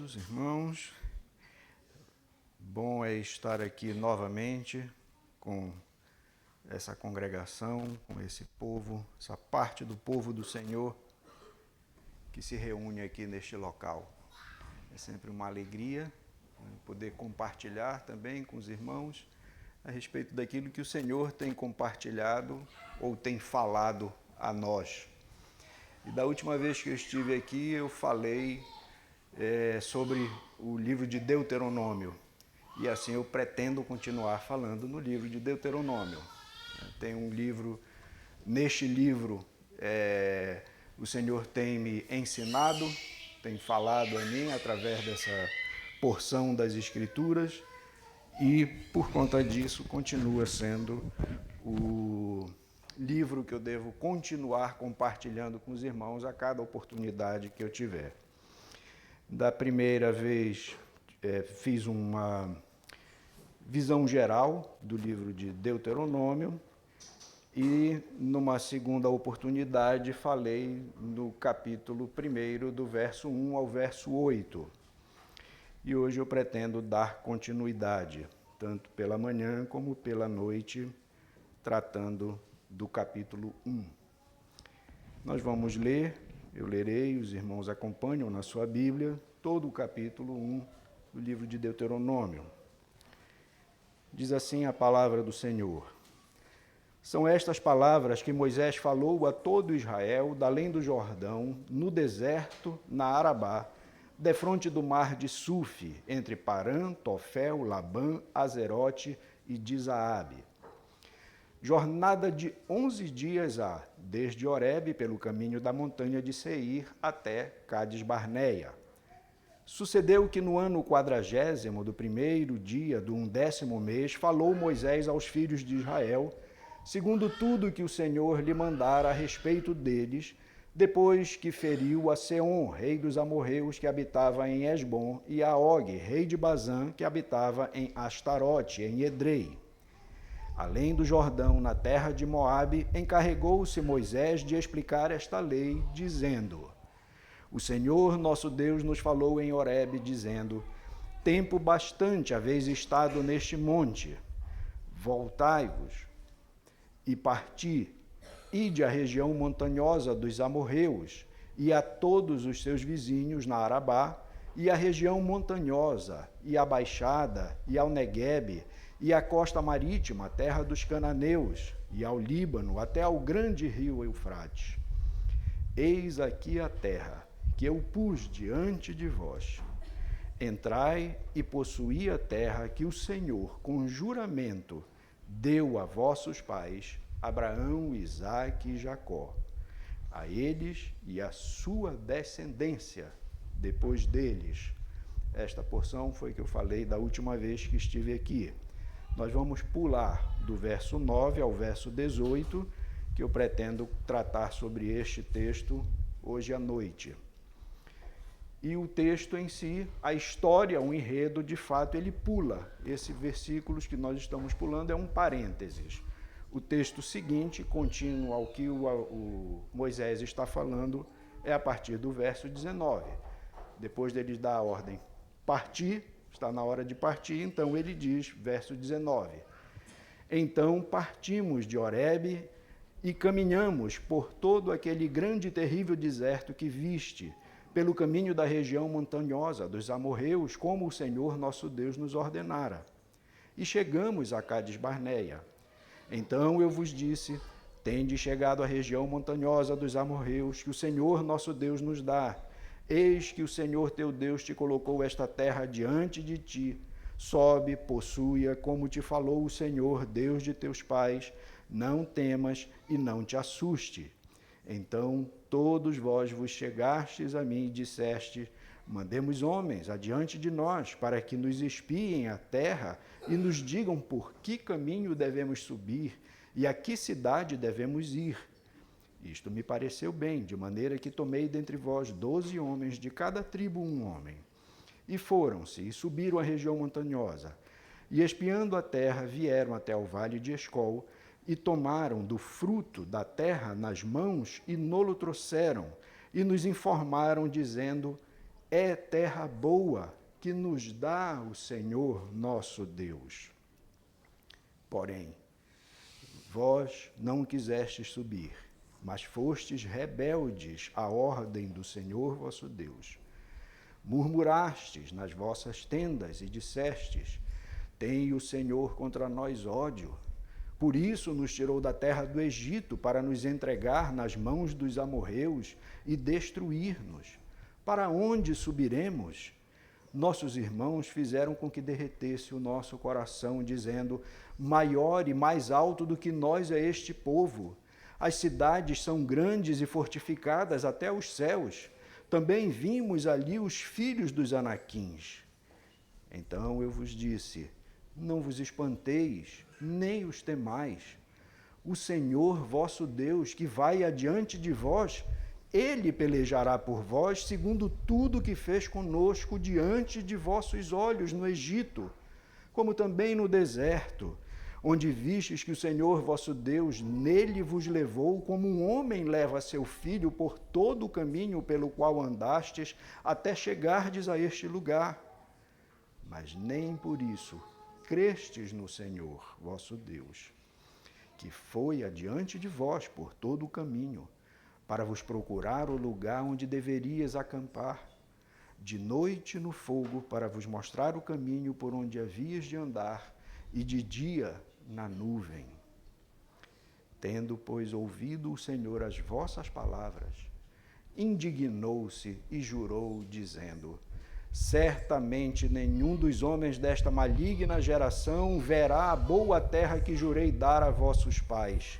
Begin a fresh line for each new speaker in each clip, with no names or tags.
todos, irmãos. Bom é estar aqui novamente com essa congregação, com esse povo, essa parte do povo do Senhor que se reúne aqui neste local. É sempre uma alegria poder compartilhar também com os irmãos a respeito daquilo que o Senhor tem compartilhado ou tem falado a nós. E da última vez que eu estive aqui, eu falei sobre o livro de Deuteronômio. E assim eu pretendo continuar falando no livro de Deuteronômio. Tem um livro, neste livro, o Senhor tem me ensinado, tem falado a mim através dessa porção das Escrituras, e por conta disso continua sendo o livro que eu devo continuar compartilhando com os irmãos a cada oportunidade que eu tiver. Da primeira vez, fiz uma visão geral do livro de Deuteronômio e, numa segunda oportunidade, falei no capítulo 1, do verso 1 ao verso 8. E hoje eu pretendo dar continuidade, tanto pela manhã como pela noite, tratando do capítulo 1. Nós vamos ler, eu lerei, os irmãos acompanham na sua Bíblia, todo o capítulo 1 do livro de Deuteronômio. Diz assim a palavra do Senhor. São estas palavras que Moisés falou a todo Israel, da além do Jordão, no deserto, na Arabá, defronte do mar de Sufi, entre Parã, Tofel, Labã, Azerote e Dizaabe. Jornada de 11 dias há, desde Horebe, pelo caminho da montanha de Seir, até Cades-Barneia. Sucedeu que no ano 40º do 1º dia do 11º mês, falou Moisés aos filhos de Israel, segundo tudo que o Senhor lhe mandara a respeito deles, depois que feriu a Seom, rei dos amorreus, que habitava em Esbom, e a Og, rei de Bazã, que habitava em Astarote, em Edrei. Além do Jordão, na terra de Moabe, encarregou-se Moisés de explicar esta lei, dizendo: O Senhor nosso Deus nos falou em Horebe, dizendo: Tempo bastante haveis estado neste monte. Voltai-vos e parti, ide à região montanhosa dos amorreus, e a todos os seus vizinhos na Arabá, e à região montanhosa, e à baixada, e ao Neguebe, e à costa marítima, a terra dos cananeus, e ao Líbano, até ao grande rio Eufrates. Eis aqui a terra que eu pus diante de vós. Entrai e possuí a terra que o Senhor, com juramento, deu a vossos pais, Abraão, Isaque e Jacó, a eles e à sua descendência depois deles. Esta porção foi que eu falei da última vez que estive aqui. Nós vamos pular do verso 9 ao verso 18, que eu pretendo tratar sobre este texto hoje à noite. E o texto em si, a história, o enredo, de fato, ele pula. Esses versículos que nós estamos pulando é um parênteses. O texto seguinte, contínuo ao que o Moisés está falando, é a partir do verso 19. Depois dele dar a ordem partir, está na hora de partir, então ele diz, verso 19, Então partimos de Horebe e caminhamos por todo aquele grande e terrível deserto que viste, pelo caminho da região montanhosa dos amorreus, como o Senhor nosso Deus nos ordenara. E chegamos a Cades-Barneia. Então eu vos disse, tendes chegado à região montanhosa dos amorreus, que o Senhor nosso Deus nos dá. Eis que o Senhor teu Deus te colocou esta terra diante de ti. Sobe, possui-a, como te falou o Senhor, Deus de teus pais. Não temas e não te assuste. Então todos vós vos chegastes a mim e disseste, mandemos homens adiante de nós, para que nos espiem a terra e nos digam por que caminho devemos subir e a que cidade devemos ir. Isto me pareceu bem, de maneira que tomei dentre vós 12 homens, de cada tribo um homem. E foram-se, e subiram a região montanhosa, e espiando a terra, vieram até o vale de Escol, e tomaram do fruto da terra nas mãos, e nolo trouxeram, e nos informaram, dizendo, é terra boa que nos dá o Senhor nosso Deus. Porém, vós não quisestes subir, mas fostes rebeldes à ordem do Senhor vosso Deus. Murmurastes nas vossas tendas e dissestes: tem o Senhor contra nós ódio. Por isso nos tirou da terra do Egito para nos entregar nas mãos dos amorreus e destruir-nos. Para onde subiremos? Nossos irmãos fizeram com que derretesse o nosso coração, dizendo: maior e mais alto do que nós é este povo. As cidades são grandes e fortificadas até os céus. Também vimos ali os filhos dos Anaquins. Então eu vos disse: não vos espanteis, nem os temais. O Senhor vosso Deus, que vai adiante de vós, ele pelejará por vós, segundo tudo que fez conosco diante de vossos olhos no Egito, como também no deserto, onde vistes que o Senhor vosso Deus nele vos levou, como um homem leva seu filho por todo o caminho pelo qual andastes, até chegardes a este lugar. Mas nem por isso crestes no Senhor vosso Deus, que foi adiante de vós por todo o caminho, para vos procurar o lugar onde deverias acampar, de noite no fogo, para vos mostrar o caminho por onde havias de andar, e de dia na nuvem. Tendo, pois, ouvido o Senhor as vossas palavras, indignou-se e jurou, dizendo: certamente nenhum dos homens desta maligna geração verá a boa terra que jurei dar a vossos pais,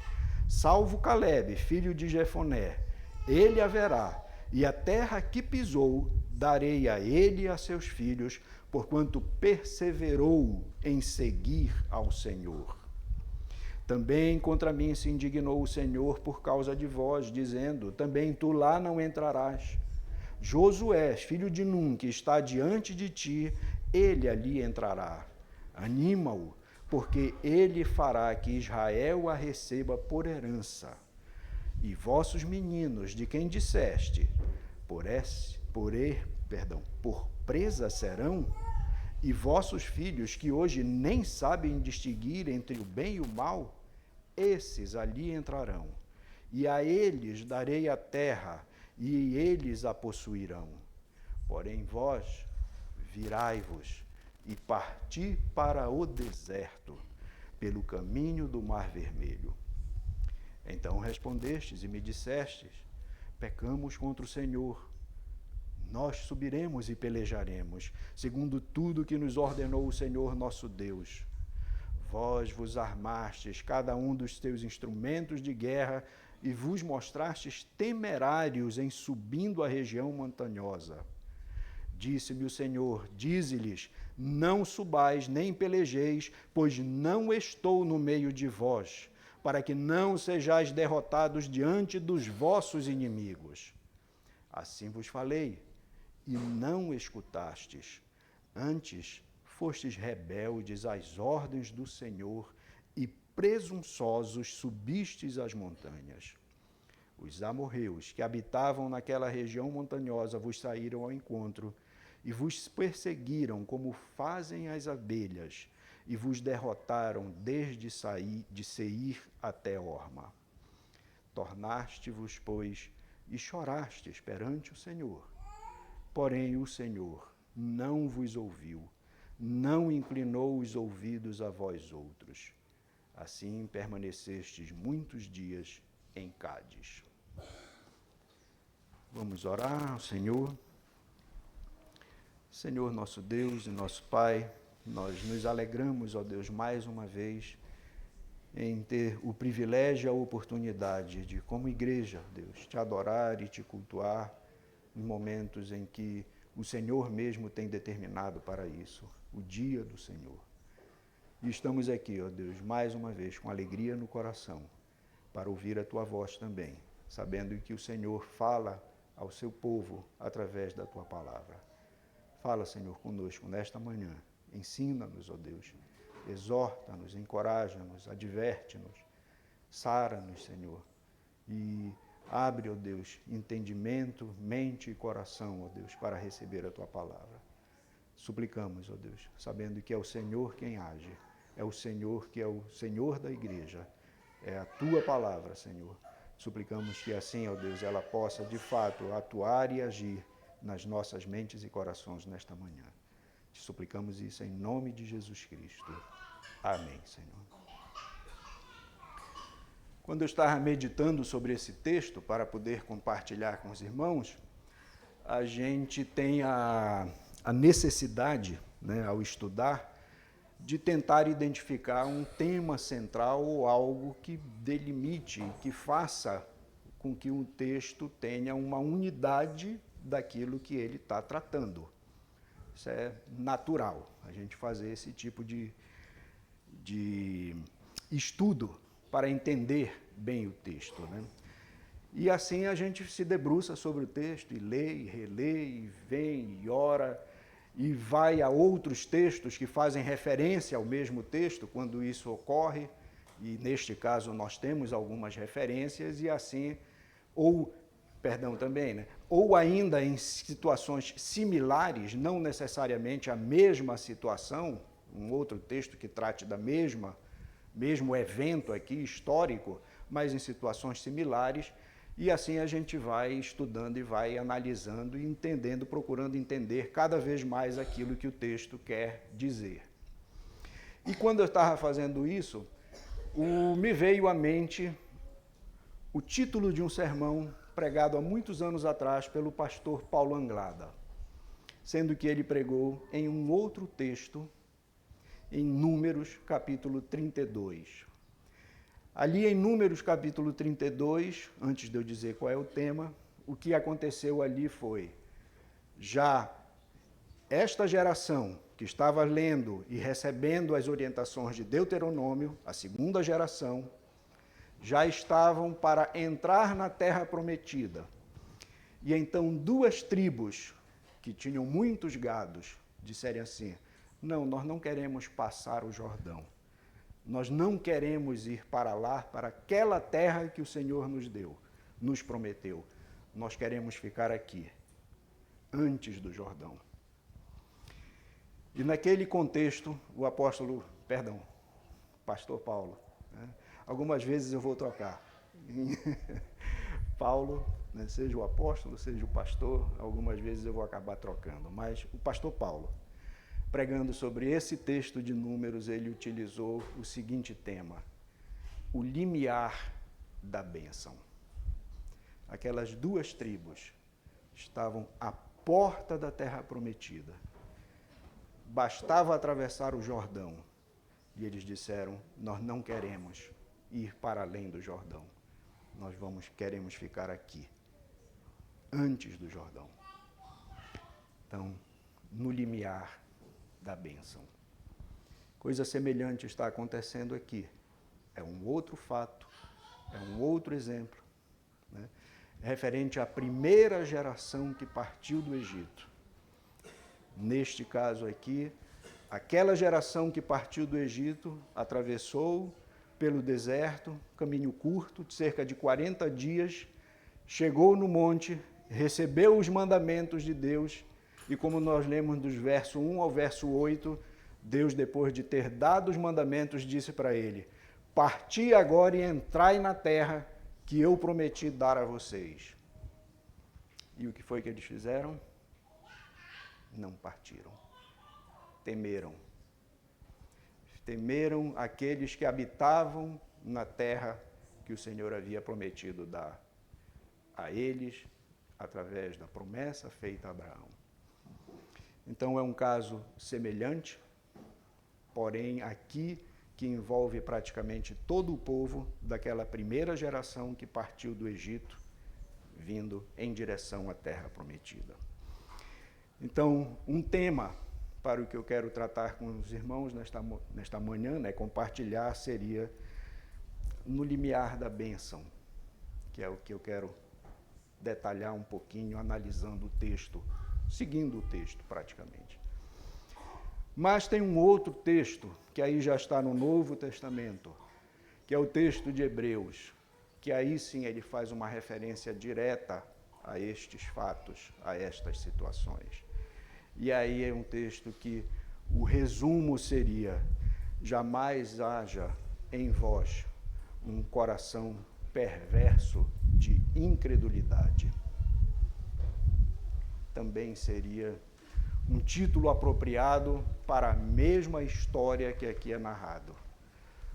salvo Calebe, filho de Jefoné. Ele a verá, e a terra que pisou darei a ele e a seus filhos, porquanto perseverou em seguir ao Senhor. Também contra mim se indignou o Senhor por causa de vós, dizendo: também tu lá não entrarás. Josué, filho de Num, que está diante de ti, ele ali entrará. Anima-o, porque ele fará que Israel a receba por herança. E vossos meninos, de quem disseste, por presa serão, e vossos filhos, que hoje nem sabem distinguir entre o bem e o mal, esses ali entrarão. E a eles darei a terra, e eles a possuirão. Porém vós, virai-vos e parti para o deserto, pelo caminho do Mar Vermelho. Então respondestes e me dissestes: pecamos contra o Senhor. Nós subiremos e pelejaremos, segundo tudo que nos ordenou o Senhor nosso Deus. Vós vos armastes cada um dos teus instrumentos de guerra e vos mostrastes temerários em subindo a região montanhosa. Disse-me o Senhor: dize-lhes: não subais nem pelejeis, pois não estou no meio de vós, para que não sejais derrotados diante dos vossos inimigos. Assim vos falei, e não escutastes. Antes fostes rebeldes às ordens do Senhor e presunçosos subistes as montanhas. Os amorreus que habitavam naquela região montanhosa vos saíram ao encontro e vos perseguiram como fazem as abelhas, e vos derrotaram desde Seir até Horma. Tornaste-vos, pois, e chorastes perante o Senhor. Porém o Senhor não vos ouviu, não inclinou os ouvidos a vós outros. Assim permanecestes muitos dias em Cádiz. Vamos orar ao Senhor. Senhor nosso Deus e nosso Pai, nós nos alegramos, ó Deus, mais uma vez em ter o privilégio e a oportunidade de, como igreja, Deus, te adorar e te cultuar em momentos em que o Senhor mesmo tem determinado para isso, o dia do Senhor. E estamos aqui, ó Deus, mais uma vez, com alegria no coração, para ouvir a tua voz também, sabendo que o Senhor fala ao seu povo através da tua palavra. Fala, Senhor, conosco nesta manhã. Ensina-nos, ó Deus. Exorta-nos, encoraja-nos, adverte-nos. Sara-nos, Senhor. E Abre, ó Deus, entendimento, mente e coração, ó Deus, para receber a tua palavra. Suplicamos, ó Deus, sabendo que é o Senhor quem age, é o Senhor que é o Senhor da igreja, é a tua palavra, Senhor. Suplicamos que assim, ó Deus, ela possa de fato atuar e agir nas nossas mentes e corações nesta manhã. Te suplicamos isso em nome de Jesus Cristo. Amém, Senhor. Quando eu estava meditando sobre esse texto para poder compartilhar com os irmãos, a gente tem a necessidade, né, ao estudar, de tentar identificar um tema central ou algo que delimite, que faça com que o texto tenha uma unidade daquilo que ele está tratando. Isso é natural, a gente fazer esse tipo de estudo para entender bem o texto, né? E assim a gente se debruça sobre o texto e lê, e relê, e vem, e ora, e vai a outros textos que fazem referência ao mesmo texto quando isso ocorre, e neste caso nós temos algumas referências, e assim, ou ainda em situações similares, não necessariamente a mesma situação, um outro texto que trate da mesmo evento aqui histórico, mas em situações similares, e assim a gente vai estudando e vai analisando e entendendo, procurando entender cada vez mais aquilo que o texto quer dizer. E quando eu estava fazendo isso, me veio à mente o título de um sermão pregado há muitos anos atrás pelo pastor Paulo Anglada, sendo que ele pregou em um outro texto, em Números, capítulo 32. Ali em Números, capítulo 32, antes de eu dizer qual é o tema, o que aconteceu ali foi, já esta geração que estava lendo e recebendo as orientações de Deuteronômio, a segunda geração, já estavam para entrar na terra prometida. E então 2 tribos, que tinham muitos gados, disseram assim, não, nós não queremos passar o Jordão. Nós não queremos ir para lá, para aquela terra que o Senhor nos deu, nos prometeu. Nós queremos ficar aqui, antes do Jordão. E naquele contexto, pastor Paulo, né? Algumas vezes eu vou trocar. Paulo, né, seja o apóstolo, seja o pastor, algumas vezes eu vou acabar trocando. Mas o pastor Paulo, pregando sobre esse texto de Números, ele utilizou o seguinte tema: o limiar da bênção. Aquelas 2 tribos estavam à porta da terra prometida. Bastava atravessar o Jordão. E eles disseram, nós não queremos ir para além do Jordão. Nós queremos ficar aqui, antes do Jordão. Então, no limiar da bênção. Coisa semelhante está acontecendo aqui. É um outro fato, é um outro exemplo, né? Referente à primeira geração que partiu do Egito. Neste caso aqui, aquela geração que partiu do Egito atravessou pelo deserto, caminho curto, de cerca de 40 dias, chegou no monte, recebeu os mandamentos de Deus, e como nós lemos dos verso 1 ao verso 8, Deus, depois de ter dado os mandamentos, disse para ele, parti agora e entrai na terra que eu prometi dar a vocês. E o que foi que eles fizeram? Não partiram. Temeram. Temeram aqueles que habitavam na terra que o Senhor havia prometido dar a eles, através da promessa feita a Abraão. Então é um caso semelhante, porém aqui que envolve praticamente todo o povo daquela primeira geração que partiu do Egito, vindo em direção à terra prometida. Então, um tema para o que eu quero tratar com os irmãos nesta manhã, né, compartilhar, seria no limiar da bênção, que é o que eu quero detalhar um pouquinho, analisando o texto, seguindo o texto praticamente. Mas tem um outro texto, que aí já está no Novo Testamento, que é o texto de Hebreus, que aí sim ele faz uma referência direta a estes fatos, a estas situações. E aí é um texto que o resumo seria: jamais haja em vós um coração perverso de incredulidade. Também seria um título apropriado para a mesma história que aqui é narrado.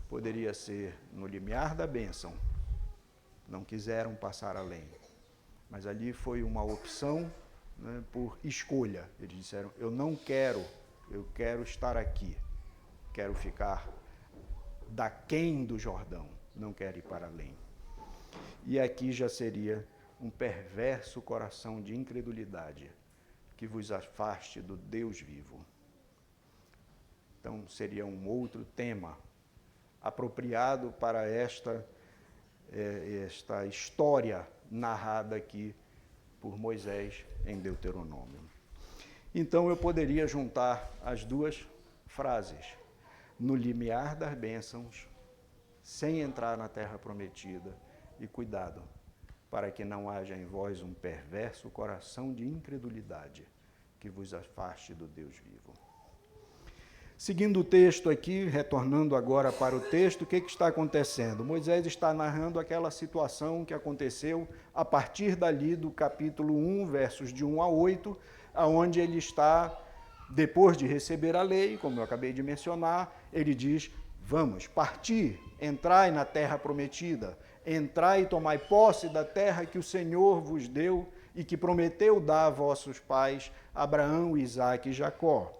Poderia ser no limiar da bênção. Não quiseram passar além. Mas ali foi uma opção, né, por escolha. Eles disseram: eu não quero, eu quero estar aqui. Quero ficar daquém do Jordão. Não quero ir para além. E aqui já seria um perverso coração de incredulidade que vos afaste do Deus vivo. Então seria um outro tema apropriado para esta história narrada aqui por Moisés em Deuteronômio. Então eu poderia juntar as duas frases: no limiar das bênçãos, sem entrar na terra prometida, e cuidado, para que não haja em vós um perverso coração de incredulidade que vos afaste do Deus vivo. Seguindo o texto aqui, retornando agora para o texto, o que está acontecendo? Moisés está narrando aquela situação que aconteceu a partir dali do capítulo 1, versos de 1 a 8, onde ele está, depois de receber a lei, como eu acabei de mencionar, ele diz: vamos partir, entrai na terra prometida, entrai e tomai posse da terra que o Senhor vos deu e que prometeu dar a vossos pais, Abraão, Isaque e Jacó.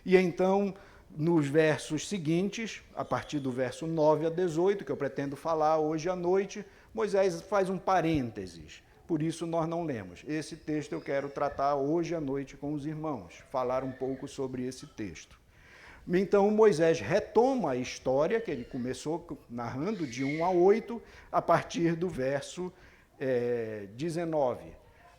E então, nos versos seguintes, a partir do verso 9 a 18, que eu pretendo falar hoje à noite, Moisés faz um parênteses. Por isso nós não lemos. Esse texto eu quero tratar hoje à noite com os irmãos, falar um pouco sobre esse texto. Então Moisés retoma a história que ele começou narrando de 1 a 8, a partir do verso 19,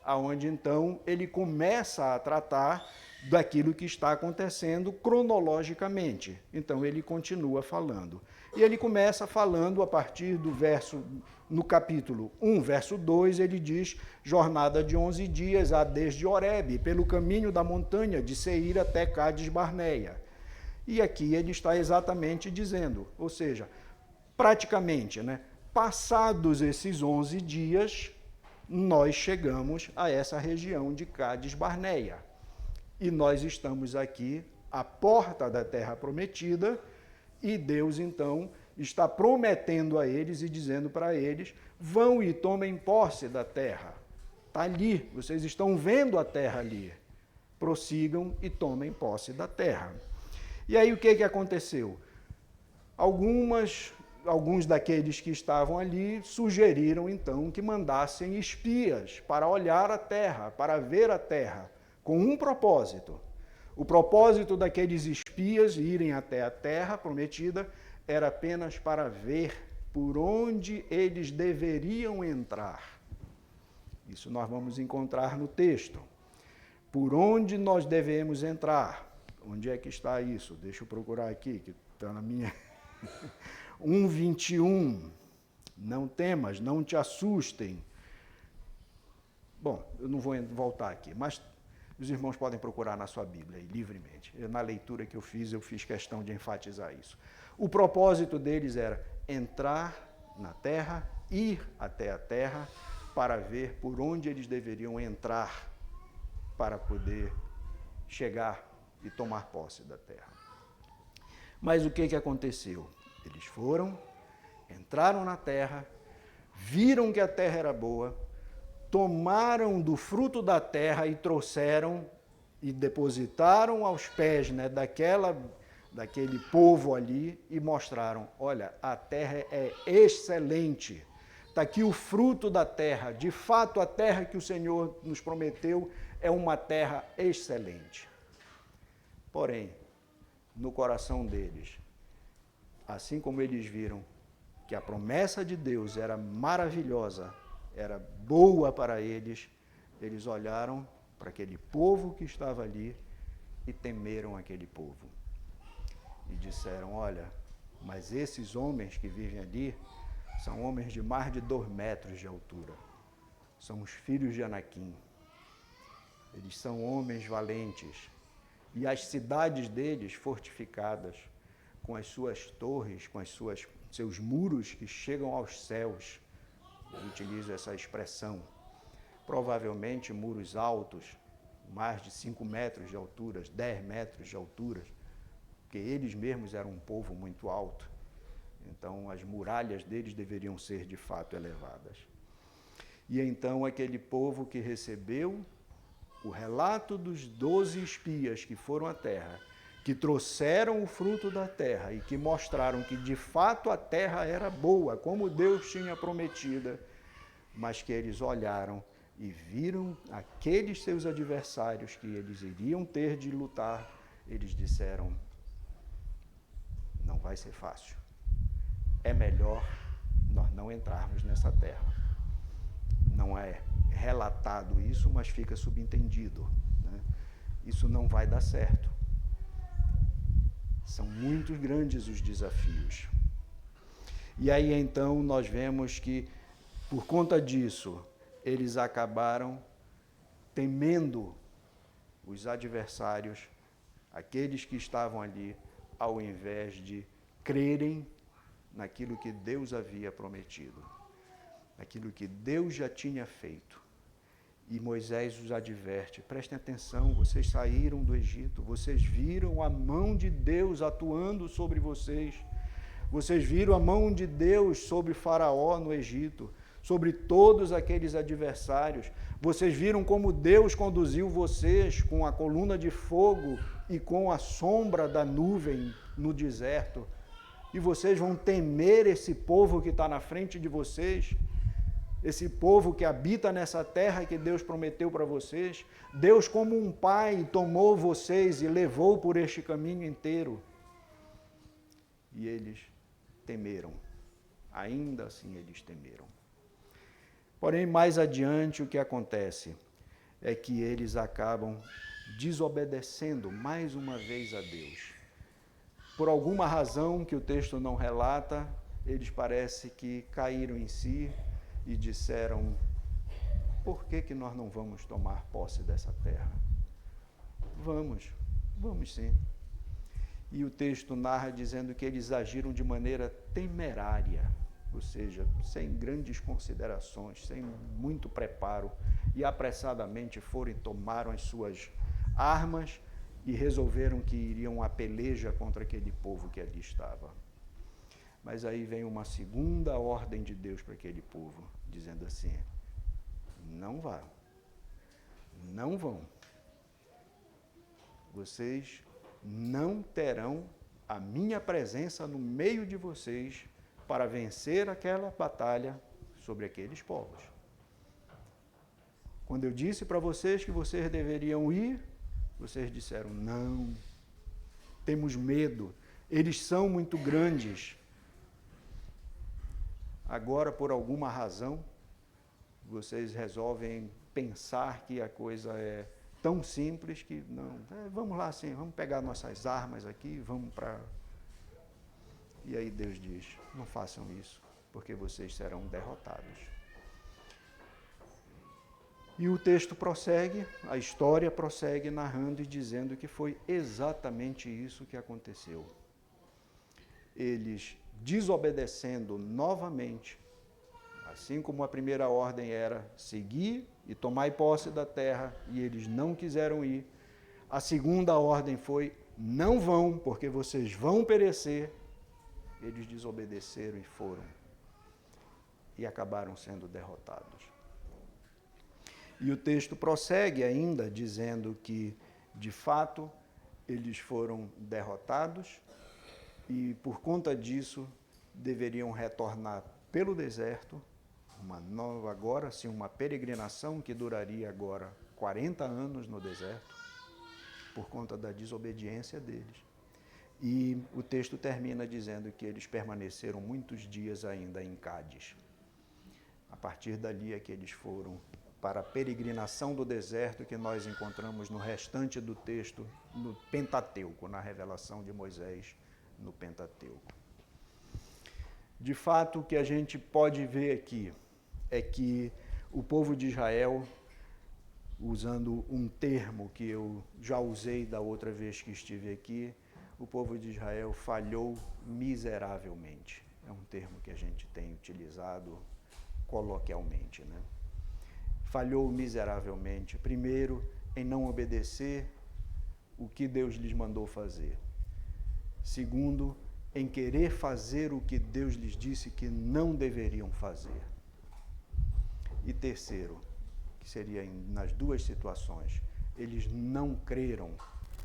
aonde então ele começa a tratar daquilo que está acontecendo cronologicamente. Então ele continua falando. E ele começa falando a partir do verso, no capítulo 1, verso 2, ele diz: jornada de 11 dias há desde Horebe, pelo caminho da montanha de Seir até Cádiz Barneia. E aqui ele está exatamente dizendo, ou seja, praticamente, né, passados esses 11 dias, nós chegamos a essa região de Cádiz Barneia. E nós estamos aqui à porta da terra prometida, e Deus então está prometendo a eles e dizendo para eles: vão e tomem posse da terra. Está ali, vocês estão vendo a terra ali. Prossigam e tomem posse da terra. E aí o que aconteceu? Alguns daqueles que estavam ali sugeriram então que mandassem espias para olhar a terra, para ver a terra, com um propósito. O propósito daqueles espias irem até a terra prometida era apenas para ver por onde eles deveriam entrar. Isso nós vamos encontrar no texto. Por onde nós devemos entrar? Onde é que está isso? Deixa eu procurar aqui, que está na minha... 1:21. Não temas, não te assustem. Bom, eu não vou voltar aqui, mas os irmãos podem procurar na sua Bíblia, livremente. Na leitura que eu fiz questão de enfatizar isso. O propósito deles era entrar na terra, ir até a terra, para ver por onde eles deveriam entrar, para poder chegar e tomar posse da terra. Mas o que aconteceu? Eles foram, entraram na terra, viram que a terra era boa, tomaram do fruto da terra e trouxeram e depositaram aos pés, né, daquele povo ali, e mostraram: olha, a terra é excelente, está aqui o fruto da terra, de fato a terra que o Senhor nos prometeu é uma terra excelente. Porém, no coração deles, assim como eles viram que a promessa de Deus era maravilhosa, era boa para eles, eles olharam para aquele povo que estava ali e temeram aquele povo. E disseram: olha, mas esses homens que vivem ali São homens de mais de 2 metros de altura. São os filhos de Anaquim. Eles são homens valentes. E as cidades deles fortificadas, com as suas torres, com seus muros que chegam aos céus. Eu utilizo essa expressão. Provavelmente muros altos, mais de 5 metros de altura, 10 metros de altura, porque eles mesmos eram um povo muito alto. Então, as muralhas deles deveriam ser, de fato, elevadas. E então, aquele povo que recebeu o relato dos 12 espias que foram à terra, que trouxeram o fruto da terra e que mostraram que, de fato, a terra era boa, como Deus tinha prometida, mas que eles olharam e viram aqueles seus adversários que eles iriam ter de lutar, eles disseram, não vai ser fácil. É melhor nós não entrarmos nessa terra. Não é relatado isso, mas fica subentendido, né? Isso não vai dar certo. São muito grandes os desafios. E aí então nós vemos que, por conta disso, eles acabaram temendo os adversários, aqueles que estavam ali, ao invés de crerem naquilo que Deus havia prometido, naquilo que Deus já tinha feito. E Moisés os adverte, prestem atenção, vocês saíram do Egito, vocês viram a mão de Deus atuando sobre vocês, vocês viram a mão de Deus sobre Faraó no Egito, sobre todos aqueles adversários. Vocês viram como Deus conduziu vocês com a coluna de fogo e com a sombra da nuvem no deserto. E vocês vão temer esse povo que está na frente de vocês, esse povo que habita nessa terra que Deus prometeu para vocês. Deus, como um pai, tomou vocês e levou por este caminho inteiro. E eles temeram. Ainda assim eles temeram. Porém, mais adiante, o que acontece é que eles acabam desobedecendo mais uma vez a Deus. Por alguma razão que o texto não relata, eles parece que caíram em si e disseram, por que nós não vamos tomar posse dessa terra? Vamos sim. E o texto narra dizendo que eles agiram de maneira temerária, ou seja, sem grandes considerações, sem muito preparo, e apressadamente foram e tomaram as suas armas e resolveram que iriam à peleja contra aquele povo que ali estava. Mas aí vem uma segunda ordem de Deus para aquele povo, dizendo assim, não vá, não vão. Vocês não terão a minha presença no meio de vocês para vencer aquela batalha sobre aqueles povos. Quando eu disse para vocês que vocês deveriam ir, vocês disseram, não, temos medo, eles são muito grandes. Agora, por alguma razão, vocês resolvem pensar que a coisa é tão simples que não, vamos lá sim, vamos pegar nossas armas aqui, vamos para... E aí Deus diz, não façam isso, porque vocês serão derrotados. E o texto prossegue, a história prossegue narrando e dizendo que foi exatamente isso que aconteceu. Eles, desobedecendo novamente, assim como a primeira ordem era seguir e tomar posse da terra, e eles não quiseram ir, a segunda ordem foi, não vão, porque vocês vão perecer. Eles desobedeceram e foram, e acabaram sendo derrotados. E o texto prossegue ainda, dizendo que, de fato, eles foram derrotados, e por conta disso, deveriam retornar pelo deserto, uma nova agora, sim, uma peregrinação que duraria agora 40 anos no deserto, por conta da desobediência deles. E o texto termina dizendo que eles permaneceram muitos dias ainda em Cádiz. A partir dali é que eles foram para a peregrinação do deserto que nós encontramos no restante do texto, no Pentateuco, na revelação de Moisés no Pentateuco. De fato, o que a gente pode ver aqui é que o povo de Israel, usando um termo que eu já usei da outra vez que estive aqui, o povo de Israel falhou miseravelmente. É um termo que a gente tem utilizado coloquialmente, né? Falhou miseravelmente, primeiro, em não obedecer o que Deus lhes mandou fazer. Segundo, em querer fazer o que Deus lhes disse que não deveriam fazer. E terceiro, que seria nas duas situações, eles não creram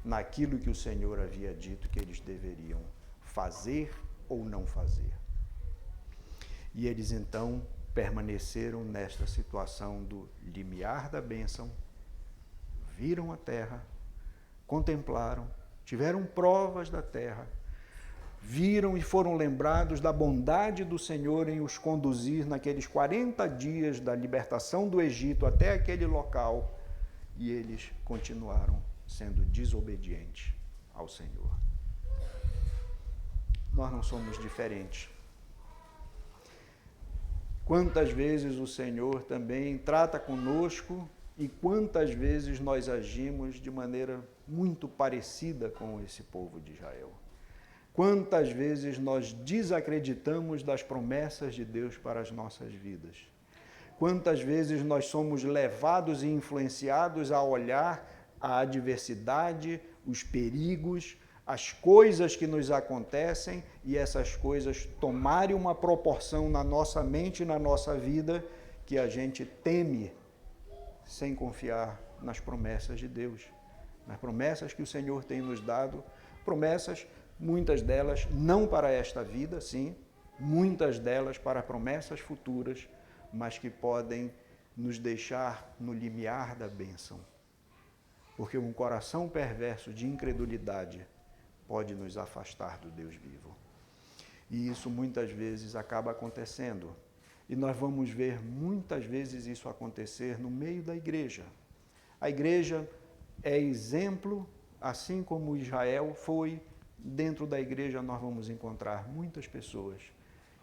naquilo que o Senhor havia dito que eles deveriam fazer ou não fazer. E eles então permaneceram nesta situação do limiar da bênção, viram a terra, contemplaram, tiveram provas da terra, viram e foram lembrados da bondade do Senhor em os conduzir naqueles 40 dias da libertação do Egito até aquele local, e eles continuaram sendo desobedientes ao Senhor. Nós não somos diferentes. Quantas vezes o Senhor também trata conosco e quantas vezes nós agimos de maneira muito parecida com esse povo de Israel. Quantas vezes nós desacreditamos das promessas de Deus para as nossas vidas. Quantas vezes nós somos levados e influenciados a olhar a adversidade, os perigos, as coisas que nos acontecem e essas coisas tomarem uma proporção na nossa mente e na nossa vida que a gente teme sem confiar nas promessas de Deus, nas promessas que o Senhor tem nos dado, promessas, muitas delas não para esta vida, sim, muitas delas para promessas futuras, mas que podem nos deixar no limiar da bênção. Porque um coração perverso de incredulidade pode nos afastar do Deus vivo. E isso muitas vezes acaba acontecendo. E nós vamos ver muitas vezes isso acontecer no meio da igreja. A igreja é exemplo, assim como Israel foi, dentro da igreja nós vamos encontrar muitas pessoas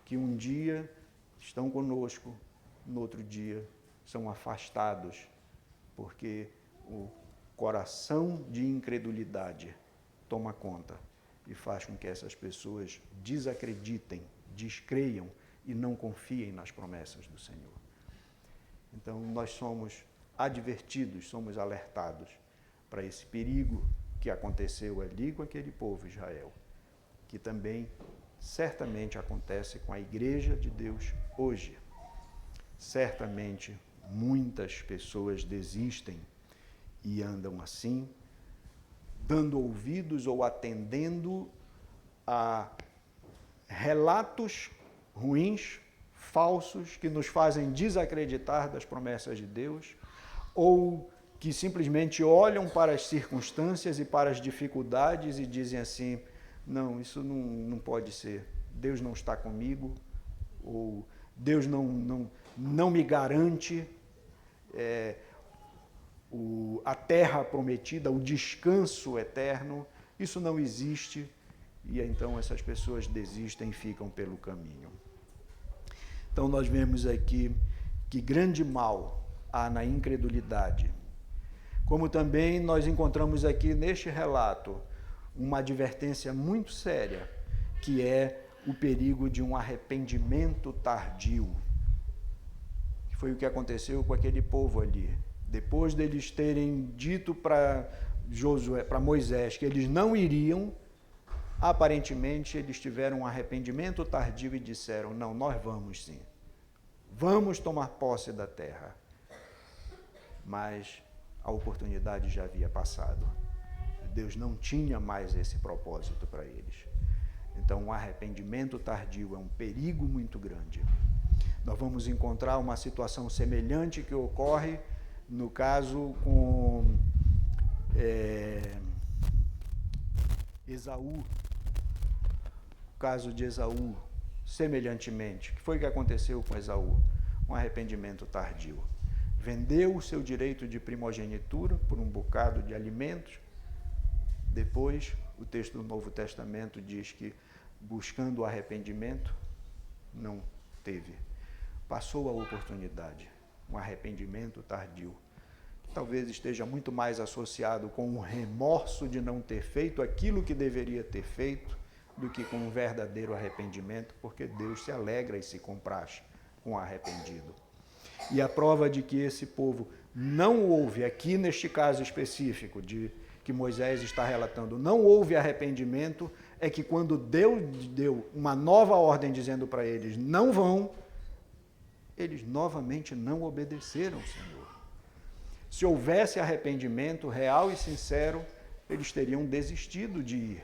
que um dia estão conosco, no outro dia são afastados, porque o coração de incredulidade toma conta e faz com que essas pessoas desacreditem, descreiam e não confiem nas promessas do Senhor. Então, nós somos advertidos, somos alertados para esse perigo que aconteceu ali com aquele povo Israel, que também certamente acontece com a Igreja de Deus hoje. Certamente, muitas pessoas desistem e andam assim, dando ouvidos ou atendendo a relatos ruins, falsos, que nos fazem desacreditar das promessas de Deus, ou que simplesmente olham para as circunstâncias e para as dificuldades e dizem assim, não, isso não pode ser, Deus não está comigo, ou Deus não me garante a terra prometida, o descanso eterno, isso não existe, e então essas pessoas desistem e ficam pelo caminho. Então nós vemos aqui que grande mal há na incredulidade. Como também nós encontramos aqui neste relato uma advertência muito séria, que é o perigo de um arrependimento tardio. Foi o que aconteceu com aquele povo ali. Depois deles terem dito para Moisés que eles não iriam, aparentemente eles tiveram um arrependimento tardio e disseram, não, nós vamos sim. Vamos tomar posse da terra. Mas a oportunidade já havia passado. Deus não tinha mais esse propósito para eles. Então, um arrependimento tardio é um perigo muito grande. Nós vamos encontrar uma situação semelhante que ocorre no caso com Esaú. O caso de Esaú, semelhantemente. O que foi que aconteceu com Esaú? Um arrependimento tardio. Vendeu o seu direito de primogenitura por um bocado de alimentos. Depois, o texto do Novo Testamento diz que, buscando o arrependimento, não teve. Passou a oportunidade, um arrependimento tardio. Talvez esteja muito mais associado com o remorso de não ter feito aquilo que deveria ter feito, do que com um verdadeiro arrependimento, porque Deus se alegra e se compraz com o arrependido. E a prova de que esse povo não houve, aqui neste caso específico de que Moisés está relatando, não houve arrependimento, é que quando Deus deu uma nova ordem dizendo para eles, não vão, eles novamente não obedeceram, Senhor. Se houvesse arrependimento real e sincero, eles teriam desistido de ir.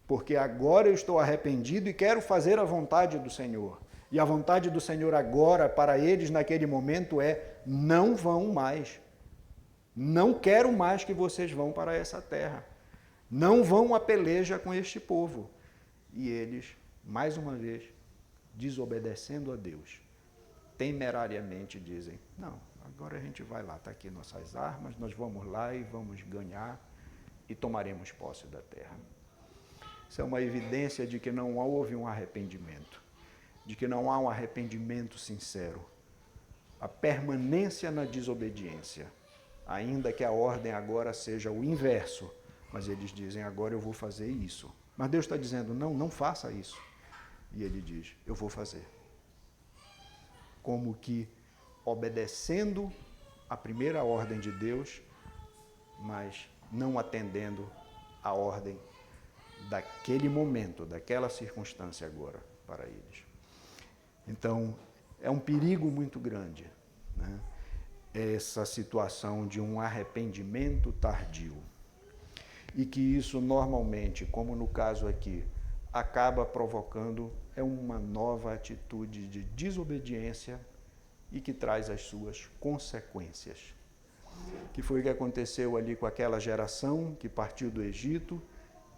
Porque agora eu estou arrependido e quero fazer a vontade do Senhor. E a vontade do Senhor agora, para eles naquele momento, é: não vão mais. Não quero mais que vocês vão para essa terra. Não vão à peleja com este povo. E eles, mais uma vez, desobedecendo a Deus, temerariamente dizem: não, agora a gente vai lá, está aqui nossas armas, nós vamos lá e vamos ganhar e tomaremos posse da terra. Isso é uma evidência de que não houve um arrependimento, de que não há um arrependimento sincero. A permanência na desobediência, ainda que a ordem agora seja o inverso, mas eles dizem: agora eu vou fazer isso. Mas Deus está dizendo: não, não faça isso. E ele diz: eu vou fazer. Como que obedecendo a primeira ordem de Deus, mas não atendendo a ordem daquele momento, daquela circunstância agora para eles. Então, é um perigo muito grande, né? Essa situação de um arrependimento tardio. E que isso normalmente, como no caso aqui, acaba provocando uma nova atitude de desobediência e que traz as suas consequências. Que foi o que aconteceu ali com aquela geração que partiu do Egito,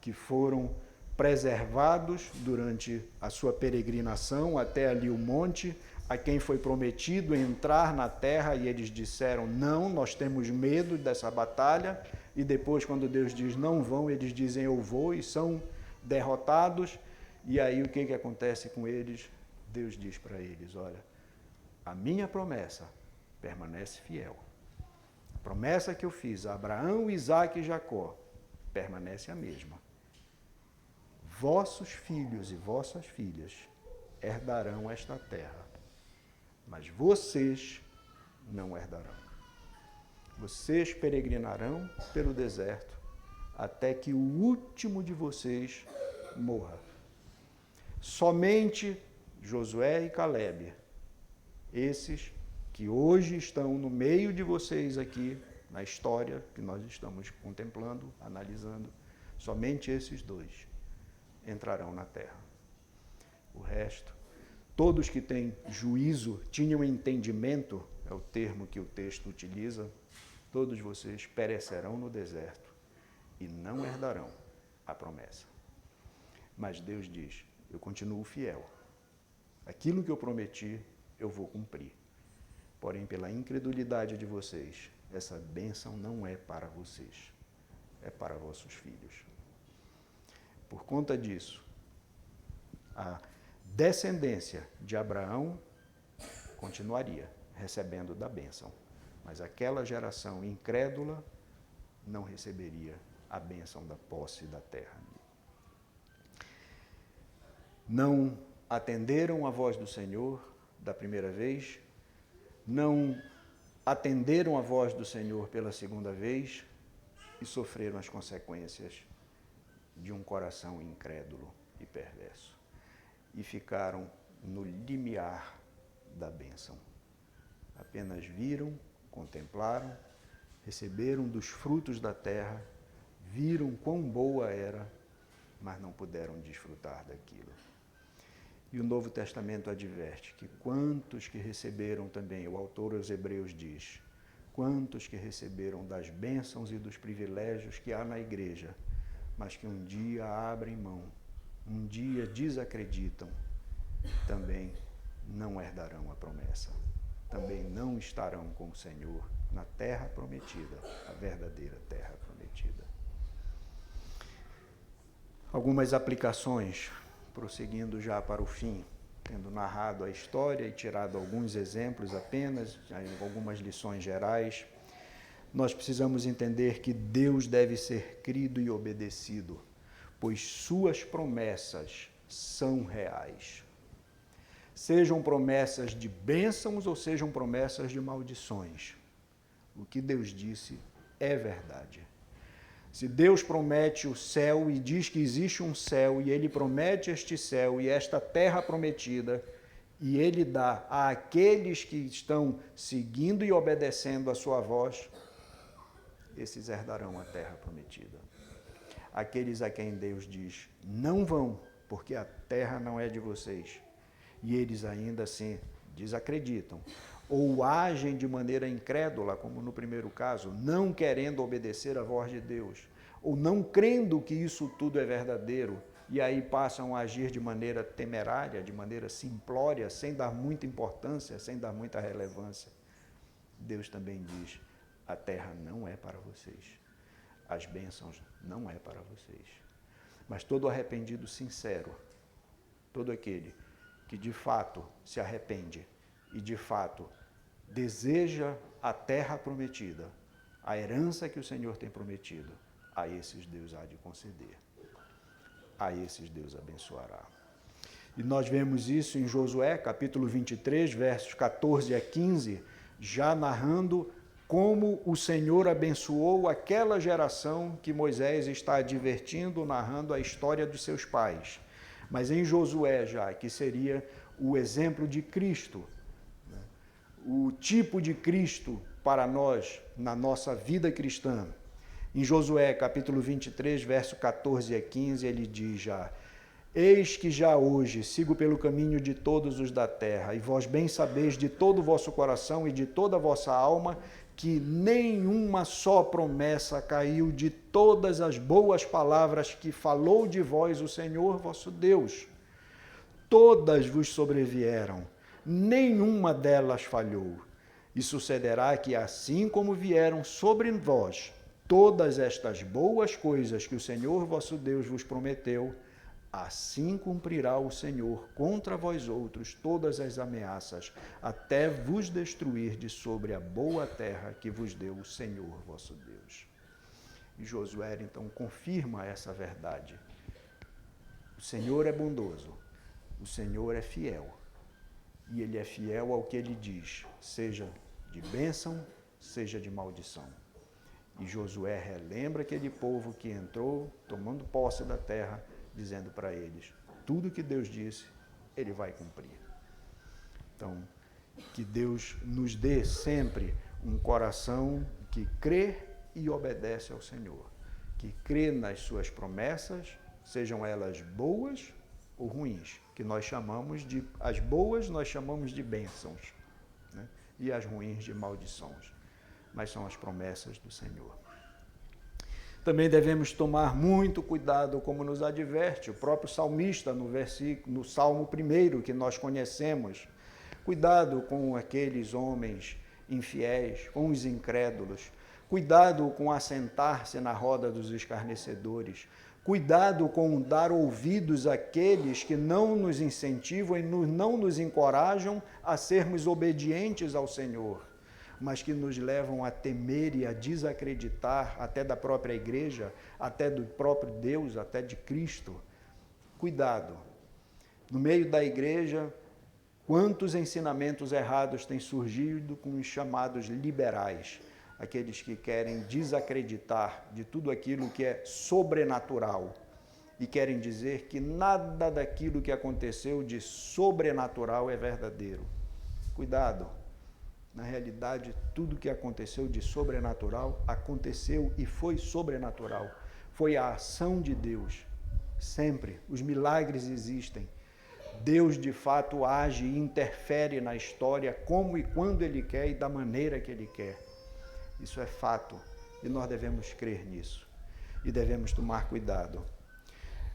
que foram preservados durante a sua peregrinação até ali o monte, a quem foi prometido entrar na terra, e eles disseram: não, nós temos medo dessa batalha, e depois quando Deus diz não vão, eles dizem eu vou, e são derrotados. E aí o que acontece com eles? Deus diz para eles: olha, a minha promessa permanece fiel. A promessa que eu fiz a Abraão, Isaque e Jacó permanece a mesma. Vossos filhos e vossas filhas herdarão esta terra, mas vocês não herdarão. Vocês peregrinarão pelo deserto até que o último de vocês morra. Somente Josué e Calebe, esses que hoje estão no meio de vocês aqui, na história que nós estamos contemplando, analisando, somente esses dois entrarão na terra. O resto, todos que têm juízo, tinham entendimento, é o termo que o texto utiliza, todos vocês perecerão no deserto e não herdarão a promessa. Mas Deus diz: eu continuo fiel. Aquilo que eu prometi, eu vou cumprir. Porém, pela incredulidade de vocês, essa bênção não é para vocês, é para vossos filhos. Por conta disso, a descendência de Abraão continuaria recebendo da bênção, mas aquela geração incrédula não receberia a bênção da posse da terra. Não atenderam a voz do Senhor da primeira vez, não atenderam a voz do Senhor pela segunda vez e sofreram as consequências de um coração incrédulo e perverso. E ficaram no limiar da bênção. Apenas viram, contemplaram, receberam dos frutos da terra, viram quão boa era, mas não puderam desfrutar daquilo. E o Novo Testamento adverte que quantos que receberam também, o autor aos Hebreus diz, quantos que receberam das bênçãos e dos privilégios que há na igreja, mas que um dia abrem mão, um dia desacreditam, também não herdarão a promessa, também não estarão com o Senhor na terra prometida, a verdadeira terra prometida. Algumas aplicações, prosseguindo já para o fim tendo narrado a história e tirado alguns exemplos apenas, algumas lições gerais, nós precisamos entender que Deus deve ser crido e obedecido, pois suas promessas são reais. Sejam promessas de bênçãos ou sejam promessas de maldições. O que Deus disse é verdade. Se Deus promete o céu e diz que existe um céu, e Ele promete este céu e esta terra prometida, e Ele dá àqueles que estão seguindo e obedecendo a sua voz, esses herdarão a terra prometida. Aqueles a quem Deus diz, não vão, porque a terra não é de vocês, e eles ainda assim desacreditam, ou agem de maneira incrédula, como no primeiro caso, não querendo obedecer à voz de Deus, ou não crendo que isso tudo é verdadeiro, e aí passam a agir de maneira temerária, de maneira simplória, sem dar muita importância, sem dar muita relevância. Deus também diz, a terra não é para vocês, as bênçãos não é para vocês. Mas todo arrependido sincero, todo aquele que de fato se arrepende e de fato deseja a terra prometida, a herança que o Senhor tem prometido, a esses Deus há de conceder, a esses Deus abençoará. E nós vemos isso em Josué, capítulo 23, versos 14 a 15, já narrando como o Senhor abençoou aquela geração que Moisés está advertindo, narrando a história de seus pais. Mas em Josué já, que seria o exemplo de Cristo, o tipo de Cristo para nós, na nossa vida cristã. Em Josué, capítulo 23, verso 14 a 15, ele diz já, eis que já hoje sigo pelo caminho de todos os da terra, e vós bem sabeis de todo o vosso coração e de toda a vossa alma, que nenhuma só promessa caiu de todas as boas palavras que falou de vós o Senhor vosso Deus. Todas vos sobrevieram, nenhuma delas falhou. E sucederá que assim como vieram sobre vós todas estas boas coisas que o Senhor vosso Deus vos prometeu, assim cumprirá o Senhor contra vós outros todas as ameaças, até vos destruir de sobre a boa terra que vos deu o Senhor vosso Deus. E Josué então confirma essa verdade. O Senhor é bondoso, o Senhor é fiel, e Ele é fiel ao que Ele diz, seja de bênção, seja de maldição. E Josué relembra aquele povo que entrou, tomando posse da terra, dizendo para eles, tudo que Deus disse, Ele vai cumprir. Então, que Deus nos dê sempre um coração que crê e obedece ao Senhor, que crê nas suas promessas, sejam elas boas ou ruins, que nós chamamos de, as boas nós chamamos de bênçãos, né? E as ruins de maldições, mas são as promessas do Senhor. Também devemos tomar muito cuidado, como nos adverte o próprio salmista no Salmo 1 que nós conhecemos. Cuidado com aqueles homens infiéis, com os incrédulos. Cuidado com assentar-se na roda dos escarnecedores. Cuidado com dar ouvidos àqueles que não nos incentivam e não nos encorajam a sermos obedientes ao Senhor, mas que nos levam a temer e a desacreditar até da própria igreja, até do próprio Deus, até de Cristo. Cuidado. No meio da igreja, quantos ensinamentos errados têm surgido com os chamados liberais, aqueles que querem desacreditar de tudo aquilo que é sobrenatural e querem dizer que nada daquilo que aconteceu de sobrenatural é verdadeiro. Cuidado. Na realidade, tudo que aconteceu de sobrenatural, aconteceu e foi sobrenatural. Foi a ação de Deus. Sempre. Os milagres existem. Deus, de fato, age e interfere na história como e quando Ele quer e da maneira que Ele quer. Isso é fato. E nós devemos crer nisso. E devemos tomar cuidado.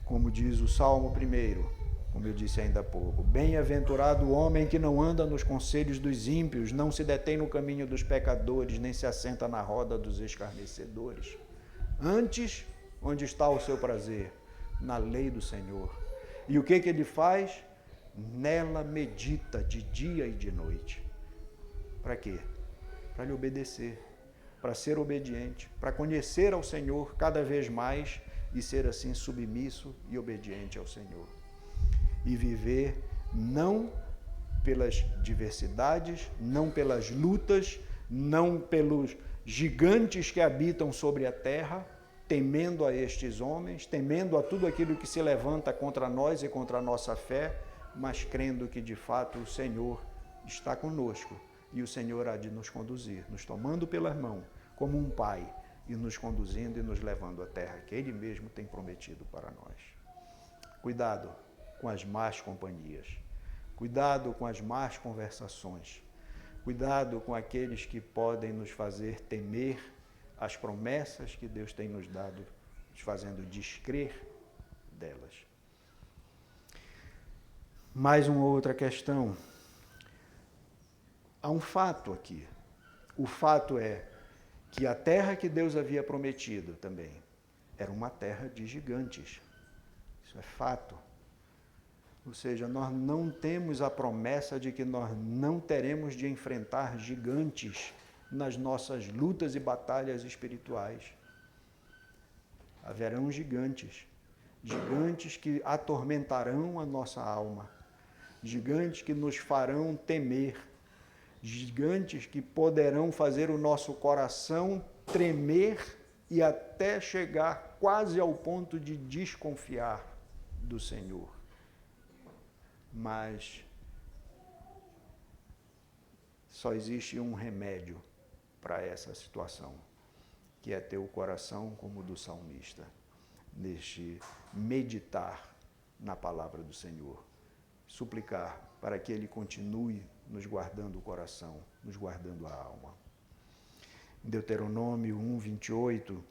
Como diz o Salmo 1, como eu disse ainda há pouco, bem-aventurado o homem que não anda nos conselhos dos ímpios, não se detém no caminho dos pecadores, nem se assenta na roda dos escarnecedores. Antes, onde está o seu prazer? Na lei do Senhor. E o que ele faz? nela medita de dia e de noite. Para quê? Para lhe obedecer, para ser obediente, para conhecer ao Senhor cada vez mais e ser assim submisso e obediente ao Senhor. E viver não pelas diversidades, não pelas lutas, não pelos gigantes que habitam sobre a terra, temendo a estes homens, temendo a tudo aquilo que se levanta contra nós e contra a nossa fé, mas crendo que de fato o Senhor está conosco e o Senhor há de nos conduzir, nos tomando pelas mãos, como um pai, e nos conduzindo e nos levando à terra que Ele mesmo tem prometido para nós. Cuidado com as más companhias, cuidado com as más conversações, cuidado com aqueles que podem nos fazer temer as promessas que Deus tem nos dado, nos fazendo descrer delas. Mais uma outra questão. Há um fato aqui. O fato é que a terra que Deus havia prometido também era uma terra de gigantes. Isso é fato. Ou seja, nós não temos a promessa de que nós não teremos de enfrentar gigantes nas nossas lutas e batalhas espirituais. Haverão gigantes, gigantes que atormentarão a nossa alma, gigantes que nos farão temer, gigantes que poderão fazer o nosso coração tremer e até chegar quase ao ponto de desconfiar do Senhor. Mas só existe um remédio para essa situação, que é ter o coração como o do salmista, neste meditar na palavra do Senhor, suplicar para que Ele continue nos guardando o coração, nos guardando a alma. Em Deuteronômio 1:28,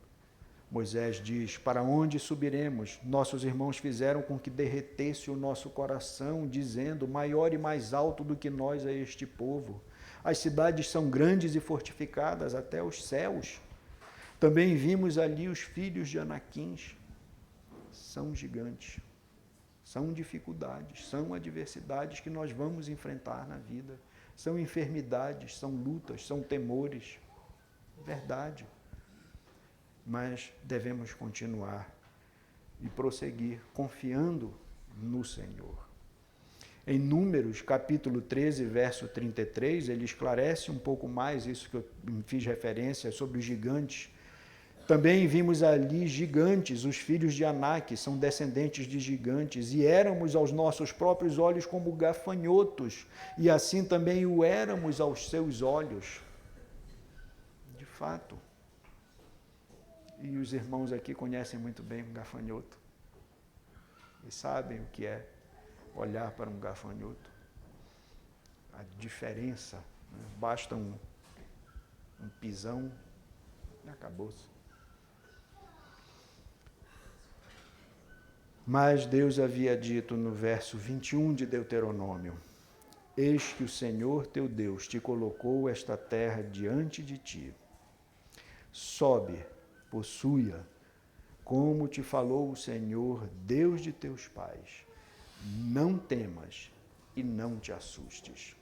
Moisés diz: para onde subiremos? Nossos irmãos fizeram com que derretesse o nosso coração, dizendo: maior e mais alto do que nós é este povo. As cidades são grandes e fortificadas até os céus. Também vimos ali os filhos de Anaquins. São gigantes, são dificuldades, são adversidades que nós vamos enfrentar na vida. São enfermidades, são lutas, são temores. Verdade. Mas devemos continuar e prosseguir confiando no Senhor. Em Números, capítulo 13, verso 33, ele esclarece um pouco mais isso que eu fiz referência sobre os gigantes. Também vimos ali gigantes, os filhos de Anak, são descendentes de gigantes, e éramos aos nossos próprios olhos como gafanhotos, e assim também o éramos aos seus olhos. De fato. E os irmãos aqui conhecem muito bem um gafanhoto. E sabem o que é olhar para um gafanhoto. A diferença, né? Basta um pisão e acabou-se. Mas Deus havia dito no verso 21 de Deuteronômio: eis que o Senhor teu Deus te colocou esta terra diante de ti. Sobe, possui-a, como te falou o Senhor, Deus de teus pais. Não temas e não te assustes.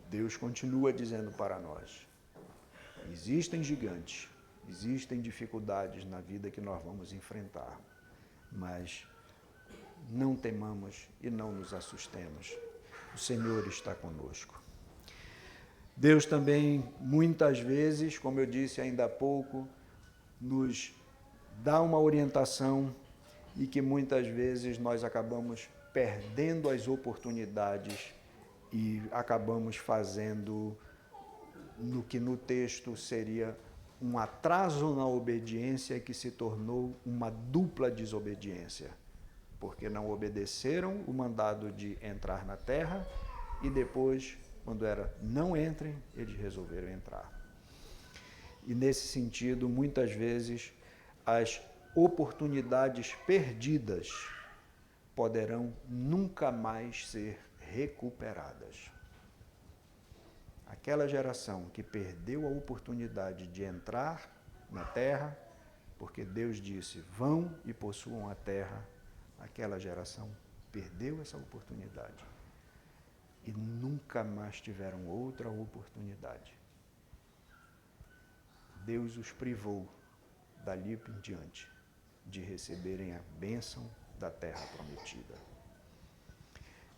Deus continua dizendo para nós: existem gigantes, existem dificuldades na vida que nós vamos enfrentar, mas não temamos e não nos assustemos. O Senhor está conosco. Deus também, muitas vezes, como eu disse ainda há pouco, nos dá uma orientação e que muitas vezes nós acabamos perdendo as oportunidades e acabamos fazendo no que no texto seria um atraso na obediência que se tornou uma dupla desobediência, porque não obedeceram o mandado de entrar na terra e depois, quando era não entrem, eles resolveram entrar. E nesse sentido, muitas vezes, as oportunidades perdidas poderão nunca mais ser recuperadas. Aquela geração que perdeu a oportunidade de entrar na terra, porque Deus disse, vão e possuam a terra, aquela geração perdeu essa oportunidade. E nunca mais tiveram outra oportunidade. Deus os privou, dali em diante, de receberem a bênção da terra prometida.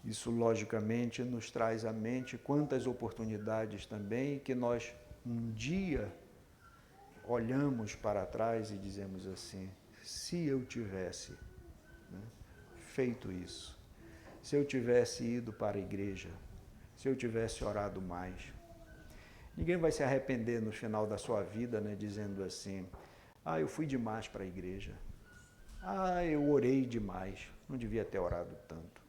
Isso, logicamente, nos traz à mente quantas oportunidades também que nós, um dia, olhamos para trás e dizemos assim, se eu tivesse, né, feito isso, se eu tivesse ido para a igreja, se eu tivesse orado mais. Ninguém vai se arrepender no final da sua vida, né, dizendo assim, eu fui demais para a igreja. Eu orei demais, não devia ter orado tanto.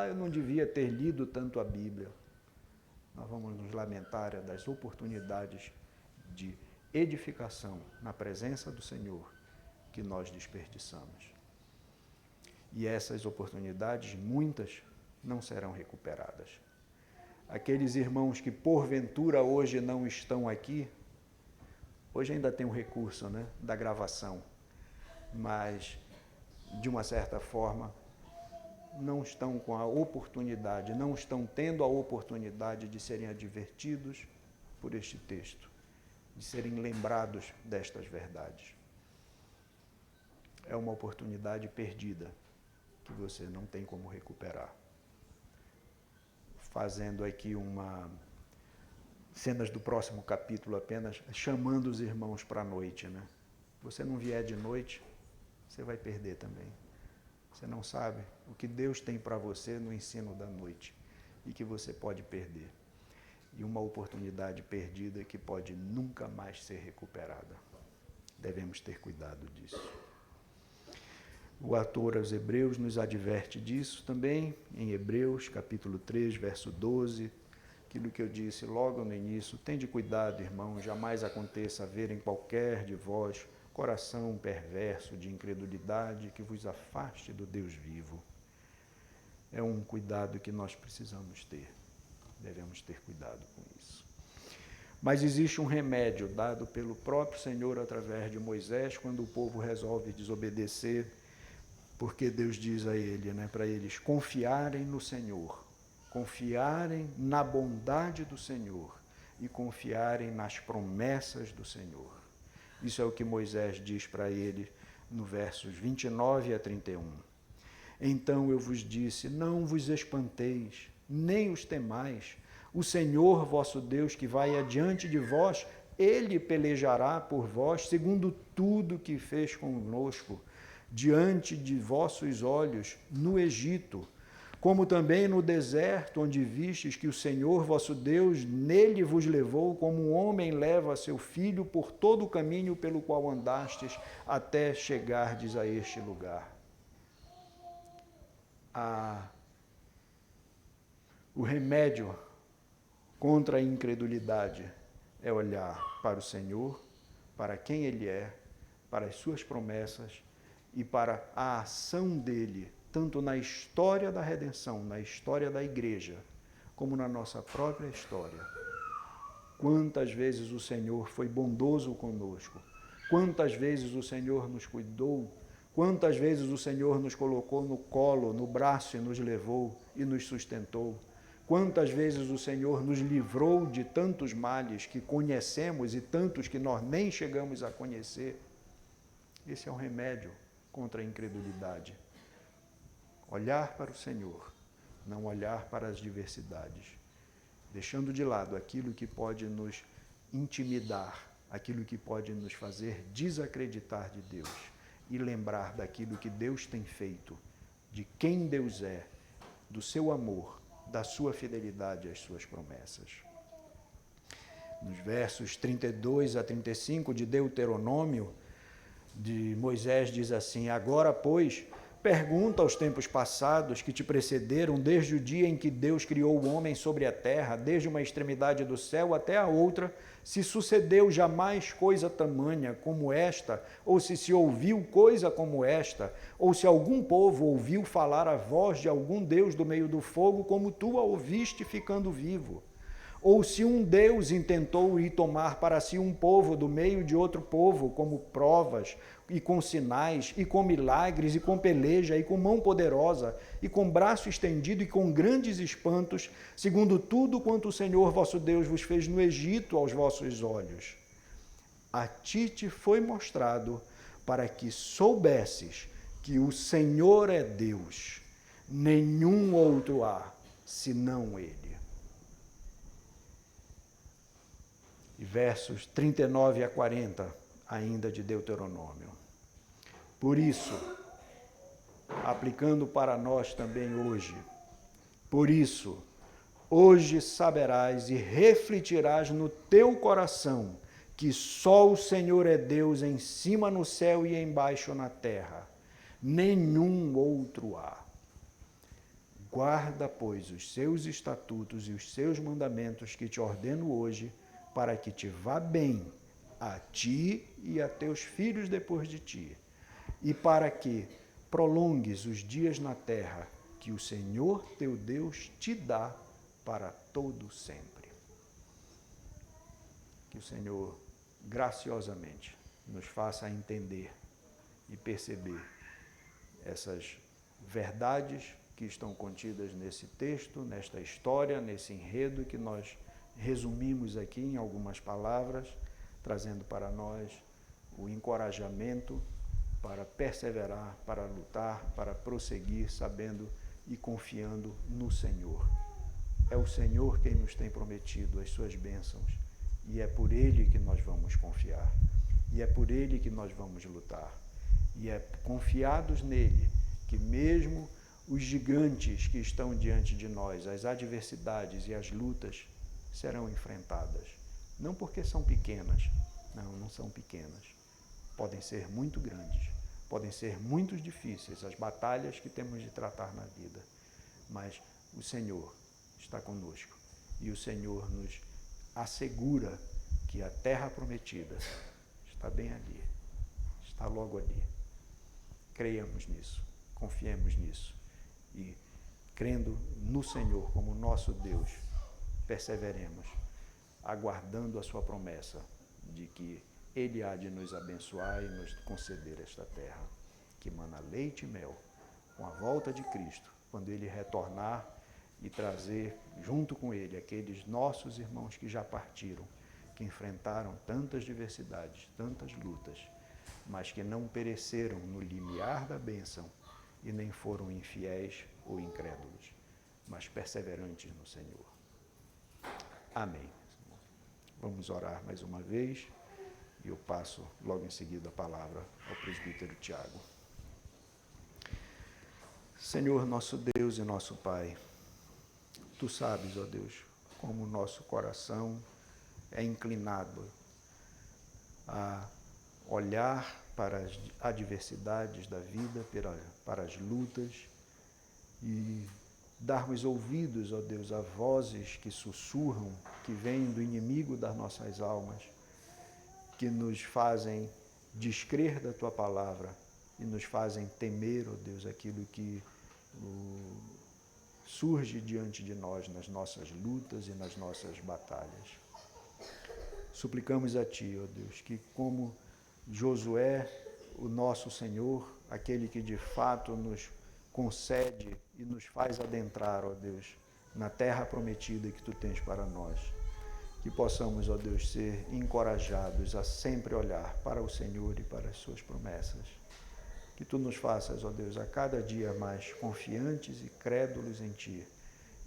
Eu não devia ter lido tanto a Bíblia. Nós vamos nos lamentar das oportunidades de edificação na presença do Senhor que nós desperdiçamos. E essas oportunidades, muitas, não serão recuperadas. Aqueles irmãos que porventura hoje não estão aqui, hoje ainda tem um recurso, né, da gravação, mas de uma certa forma não estão com a oportunidade, não estão tendo a oportunidade de serem advertidos por este texto, de serem lembrados destas verdades. É uma oportunidade perdida que você não tem como recuperar. Fazendo aqui cenas do próximo capítulo apenas, chamando os irmãos para a noite, né? Você não vier de noite, você vai perder também. Você não sabe o que Deus tem para você no ensino da noite e que você pode perder. E uma oportunidade perdida que pode nunca mais ser recuperada. Devemos ter cuidado disso. O autor aos Hebreus nos adverte disso também, em Hebreus, capítulo 3, verso 12, aquilo que eu disse logo no início, tende cuidado, irmão, jamais aconteça haver em qualquer de vós coração perverso de incredulidade que vos afaste do Deus vivo. É um cuidado que nós precisamos ter, devemos ter cuidado com isso. Mas existe um remédio dado pelo próprio Senhor através de Moisés, quando o povo resolve desobedecer, porque Deus diz a ele, né, para eles confiarem no Senhor, confiarem na bondade do Senhor e confiarem nas promessas do Senhor. Isso é o que Moisés diz para ele no versos 29 a 31. Então eu vos disse, não vos espanteis, nem os temais. O Senhor vosso Deus que vai adiante de vós, Ele pelejará por vós, segundo tudo que fez conosco, diante de vossos olhos no Egito, como também no deserto, onde vistes que o Senhor vosso Deus nele vos levou, como um homem leva seu filho por todo o caminho pelo qual andastes, até chegardes a este lugar. O remédio contra a incredulidade é olhar para o Senhor, para quem Ele é, para as suas promessas e para a ação dEle, tanto na história da redenção, na história da igreja, como na nossa própria história. Quantas vezes o Senhor foi bondoso conosco, quantas vezes o Senhor nos cuidou, quantas vezes o Senhor nos colocou no colo, no braço e nos levou e nos sustentou. Quantas vezes o Senhor nos livrou de tantos males que conhecemos e tantos que nós nem chegamos a conhecer. Esse é um remédio contra a incredulidade. Olhar para o Senhor, não olhar para as diversidades, deixando de lado aquilo que pode nos intimidar, aquilo que pode nos fazer desacreditar de Deus e lembrar daquilo que Deus tem feito, de quem Deus é, do seu amor, da sua fidelidade às suas promessas. Nos versos 32 a 35 de Deuteronômio, de Moisés diz assim, agora, pois, pergunta aos tempos passados que te precederam, desde o dia em que Deus criou o homem sobre a terra, desde uma extremidade do céu até a outra, se sucedeu jamais coisa tamanha como esta, ou se ouviu coisa como esta, ou se algum povo ouviu falar a voz de algum Deus do meio do fogo, como tu a ouviste ficando vivo. ou se um Deus intentou ir tomar para si um povo do meio de outro povo, como provas, e com sinais, e com milagres, e com peleja, e com mão poderosa, e com braço estendido, e com grandes espantos, segundo tudo quanto o Senhor vosso Deus vos fez no Egito aos vossos olhos. A ti te foi mostrado para que soubesses que o Senhor é Deus, nenhum outro há, senão Ele. E versos 39 a 40, ainda de Deuteronômio. Por isso, aplicando para nós também hoje, por isso, hoje saberás e refletirás no teu coração que só o Senhor é Deus em cima no céu e embaixo na terra. Nenhum outro há. Guarda, pois, os seus estatutos e os seus mandamentos que te ordeno hoje, para que te vá bem a ti e a teus filhos depois de ti, e para que prolongues os dias na terra que o Senhor teu Deus te dá para todo sempre. Que o Senhor graciosamente nos faça entender e perceber essas verdades que estão contidas nesse texto, nesta história, nesse enredo que nós resumimos aqui em algumas palavras, trazendo para nós o encorajamento para perseverar, para lutar, para prosseguir, sabendo e confiando no Senhor. É o Senhor quem nos tem prometido as suas bênçãos, e é por Ele que nós vamos confiar, e é por Ele que nós vamos lutar, e é confiados nele que mesmo os gigantes que estão diante de nós, as adversidades e as lutas serão enfrentadas. Não porque são pequenas, não são pequenas. Podem ser muito grandes, podem ser muito difíceis as batalhas que temos de tratar na vida, mas o Senhor está conosco e o Senhor nos assegura que a terra prometida está bem ali, está logo ali. Creiamos nisso, confiemos nisso e, crendo no Senhor como nosso Deus, perseveremos, aguardando a sua promessa de que Ele há de nos abençoar e nos conceder esta terra, que mana leite e mel, com a volta de Cristo, quando Ele retornar e trazer junto com Ele aqueles nossos irmãos que já partiram, que enfrentaram tantas diversidades, tantas lutas, mas que não pereceram no limiar da bênção e nem foram infiéis ou incrédulos, mas perseverantes no Senhor. Amém. Vamos orar mais uma vez e eu passo logo em seguida a palavra ao presbítero Tiago. Senhor, nosso Deus e nosso Pai, Tu sabes, ó Deus, como o nosso coração é inclinado a olhar para as adversidades da vida, para as lutas e darmos ouvidos, ó Deus, a vozes que sussurram, que vêm do inimigo das nossas almas, que nos fazem descrer da Tua palavra e nos fazem temer, ó Deus, aquilo que surge diante de nós nas nossas lutas e nas nossas batalhas. Suplicamos a Ti, ó Deus, que como Josué, o nosso Senhor, aquele que de fato nos concede e nos faz adentrar, ó Deus, na terra prometida que Tu tens para nós. Que possamos, ó Deus, ser encorajados a sempre olhar para o Senhor e para as Suas promessas. Que Tu nos faças, ó Deus, a cada dia mais confiantes e crédulos em Ti.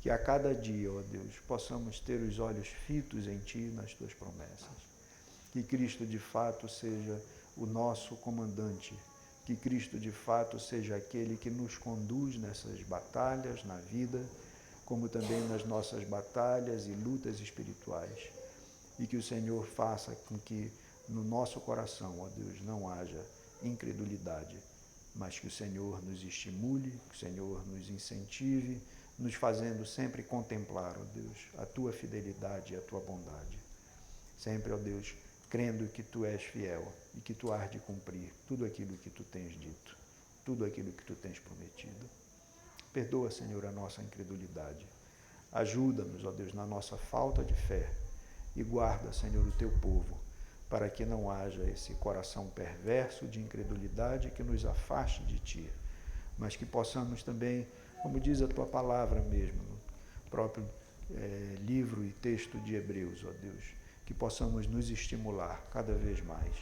Que a cada dia, ó Deus, possamos ter os olhos fitos em Ti e nas Tuas promessas. Que Cristo de fato seja o nosso comandante. Que Cristo de fato seja aquele que nos conduz nessas batalhas na vida, como também nas nossas batalhas e lutas espirituais. E que o Senhor faça com que no nosso coração, ó Deus, não haja incredulidade, mas que o Senhor nos estimule, que o Senhor nos incentive, nos fazendo sempre contemplar, ó Deus, a Tua fidelidade e a Tua bondade. Sempre, ó Deus, crendo que Tu és fiel e que Tu hás de cumprir tudo aquilo que Tu tens dito, tudo aquilo que Tu tens prometido. Perdoa, Senhor, a nossa incredulidade. Ajuda-nos, ó Deus, na nossa falta de fé e guarda, Senhor, o teu povo, para que não haja esse coração perverso de incredulidade que nos afaste de ti, mas que possamos também, como diz a tua palavra mesmo, no próprio livro e texto de Hebreus, ó Deus, que possamos nos estimular cada vez mais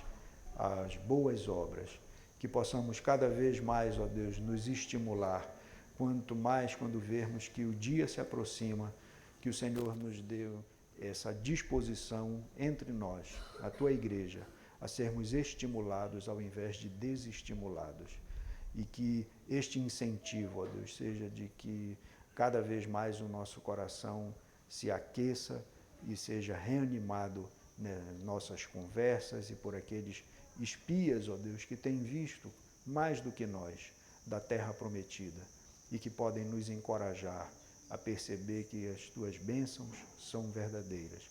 às boas obras, que possamos cada vez mais, ó Deus, nos estimular, quanto mais quando vermos que o dia se aproxima, que o Senhor nos deu essa disposição entre nós, a tua igreja, a sermos estimulados ao invés de desestimulados. E que este incentivo, ó Deus, seja de que cada vez mais o nosso coração se aqueça e seja reanimado nas nossas conversas e por aqueles espias, ó Deus, que têm visto mais do que nós da terra prometida e que podem nos encorajar a perceber que as tuas bênçãos são verdadeiras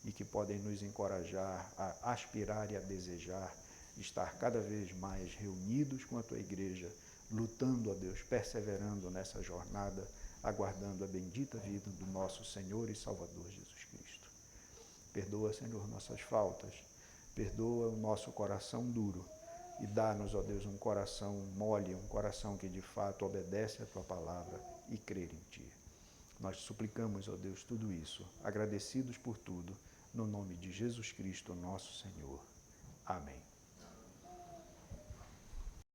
e que podem nos encorajar a aspirar e a desejar estar cada vez mais reunidos com a tua igreja, lutando, ó Deus, perseverando nessa jornada, aguardando a bendita vida do nosso Senhor e Salvador Jesus Cristo. Perdoa, Senhor, nossas faltas, perdoa o nosso coração duro e dá-nos, ó Deus, um coração mole, um coração que de fato obedece a tua palavra e crer em ti. Nós suplicamos, ó Deus, tudo isso, agradecidos por tudo, no nome de Jesus Cristo, nosso Senhor. Amém.